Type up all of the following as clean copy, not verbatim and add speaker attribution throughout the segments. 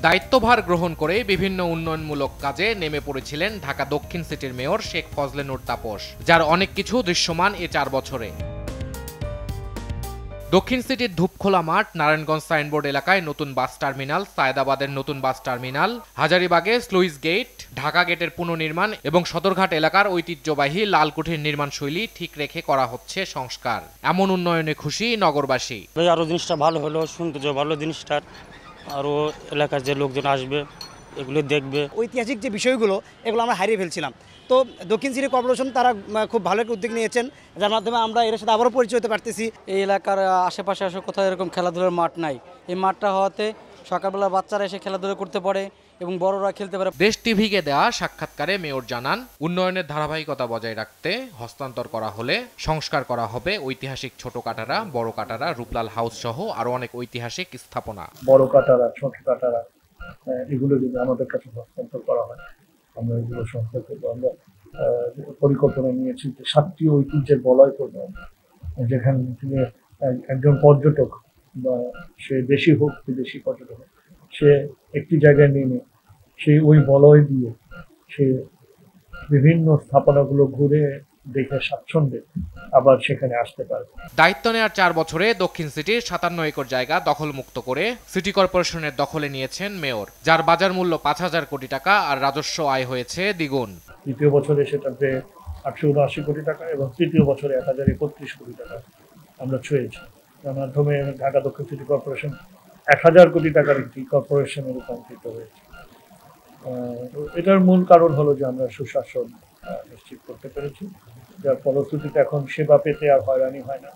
Speaker 1: দায়িত্বভার গ্রহণ করে বিভিন্ন উন্নয়নমূলক কাজে নেমে পড়েছিলেন ঢাকা দক্ষিণ সিটির মেয়র শেখ ফজলে নূর তাপস, যার অনেক কিছু দৃশ্যমান এ 4 বছরে। দক্ষিণ সিটির ধূপখোলা মাঠ, নারায়ণগঞ্জ সাইনবোর্ড এলাকায় নতুন বাস টার্মিনাল, সায়েদাবাদের নতুন বাস টার্মিনাল, হাজারীবাগে স্লুইস গেট, ঢাকা গেটের পুনর্নির্মাণ এবং সদরঘাট এলাকার ঐতিহ্যবাহী লালকুঠির নির্মাণ শৈলী ঠিক রেখে করা হচ্ছে সংস্কার। এমন উন্নয়নে খুশি নগরবাসী।
Speaker 2: আরো জিনিসটা ভালো হলো, সৌন্দর্য ভালো জিনিসটার, আরো এলাকার যে লোকজন আসবে এগুলো দেখবে।
Speaker 3: ঐতিহাসিক যে বিষয়গুলো এগুলো আমরা হারিয়ে ফেলছিলাম। তো দক্ষিণ সিটি কর্পোরেশন তারা খুব ভালো একটা উদ্যোগ নিয়েছেন, যার মাধ্যমে আমরা এর সাথে আবারও পরিচয় হতে পারতেছি।
Speaker 4: এই এলাকার আশেপাশে আসলে কোথাও এরকম খেলাধুলার মাঠ নাই। এই মাঠটা হওয়াতে সকালবেলা বাচ্চারা এসে খেলাধুলা করতে পারে এবং বড়রা খেলতে পারে।
Speaker 1: দেশ টিভিকে দেওয়া সাক্ষাৎকারে মেয়র জানান, উন্নয়নের ধারাবাহিকতা বজায় রাখতে হস্তান্তর করা হলে সংস্কার করা হবে ঐতিহাসিক ছোট কাটারা, বড় কাটারা, রূপলাল হাউস সহ আরো অনেক ঐতিহাসিক স্থাপনা।
Speaker 5: বড় কাটারা, ছোট কাটারা, এগুলো যদি আমাদের কাছে হস্তান্তর করা হয় আমরা এগুলো সংস্কার করবো। আমরা পরিকল্পনা নিয়েছি যে 7টি ঐতিহ্যের বলয় করবো, যেখানে থেকে একজন পর্যটক বা সে দেশি হোক বিদেশি পর্যটক হোক, সে একটি জায়গায় নেমে ওই বলয় দিয়ে সে বিভিন্ন স্থাপনাগুলো ঘুরে দেখে স্বাচ্ছন্দ্যে আবার সেখানে আসতে পারবে।
Speaker 1: দায়িত্ব নেওয়ার 4 বছরে দক্ষিণ সিটির 57 একর জায়গা দখলমুক্ত করে সিটি কর্পোরেশনের দখলে নিয়েছেন মেয়র, যার বাজার মূল্য 5,000 কোটি টাকা আর রাজস্ব আয় হয়েছে দ্বিগুণ।
Speaker 5: দ্বিতীয় বছরে সেটা 879 কোটি টাকা এবং তৃতীয় বছরে 1031 কোটি টাকা আমরা ছুঁয়েছি। তার মাধ্যমে ঢাকা দক্ষিণ সিটি কর্পোরেশন 1000 কোটি টাকার একটি কর্পোরেশনে রূপান্তরিত হয়েছে। এটার মূল কারণ হলো যে আমরা সুশাসন নিশ্চিত করতে পেরেছি, যার ফলশ্রুতিতে এখন সেবা পেতে আর হয়রানি হয় না।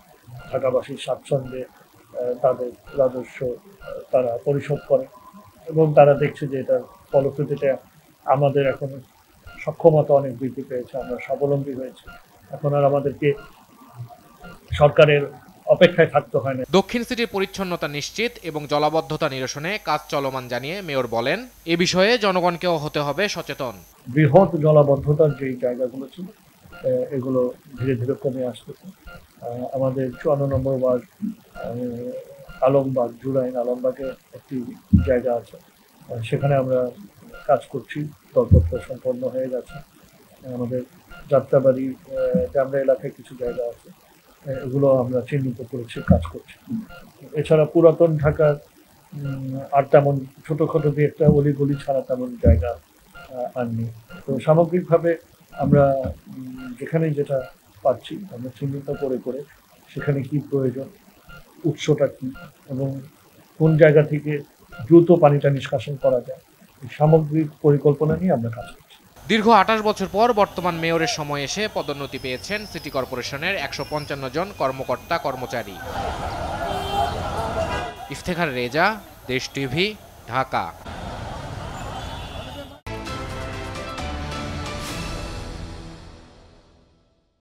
Speaker 5: ঢাকাবাসীর স্বাচ্ছন্দ্যে তাদের রাজস্ব তারা পরিশোধ করে এবং তারা দেখছে যে এটার ফলশ্রুতিতে আমাদের এখন সক্ষমতা অনেক বৃদ্ধি পেয়েছে, আমরা স্বাবলম্বী হয়েছি। এখন আর আমাদেরকে সরকারের অপেক্ষায় থাকতে হয় না।
Speaker 1: দক্ষিণ সিটির পরিচ্ছন্নতা নিশ্চিত এবং জলাবদ্ধতা নিরসনে কাজ চলমান জানিয়ে মেয়র বলেন, এ বিষয়ে জনগণকেও হতে হবে সচেতন।
Speaker 5: বৃহৎ জলাবদ্ধতার যে জায়গাগুলো ছিল এগুলো ধীরে ধীরে কমে আসতেছে। আমাদের 54 নম্বর ওয়ার্ড আলমবাগ, জুরাইন আলমবাগে একটি জায়গা আছে, সেখানে আমরা কাজ করছি, দরপত্র সম্পন্ন হয়ে গেছে। আমাদের যাত্রাবাড়ি জামরা এলাকায় কিছু জায়গা আছে, এগুলো আমরা চিহ্নিত করেছি, কাজ করছি। এছাড়া পুরাতন ঢাকার আর তেমন ছোটখাটো দিয়ে একটা অলিগলি ছাড়া তেমন জায়গা আননি। তো সামগ্রিকভাবে আমরা যেখানে যেটা পাচ্ছি আমরা চিহ্নিত করে করে সেখানে কি প্রয়োজন, উৎসটা কি এবং কোন জায়গা থেকে দ্রুত পানিটা নিষ্কাশন করা যায়, সামগ্রিক পরিকল্পনা নিয়ে আমরা কাজ করছি।
Speaker 1: দীর্ঘ 28 বছর পর বর্তমান মেয়রের সময় এসে পদোন্নতি পেয়েছেন সিটি কর্পোরেশনের 155 জন কর্মকর্তা কর্মচারী। ইফতেখার রেজা, দেশ টিভি, ঢাকা।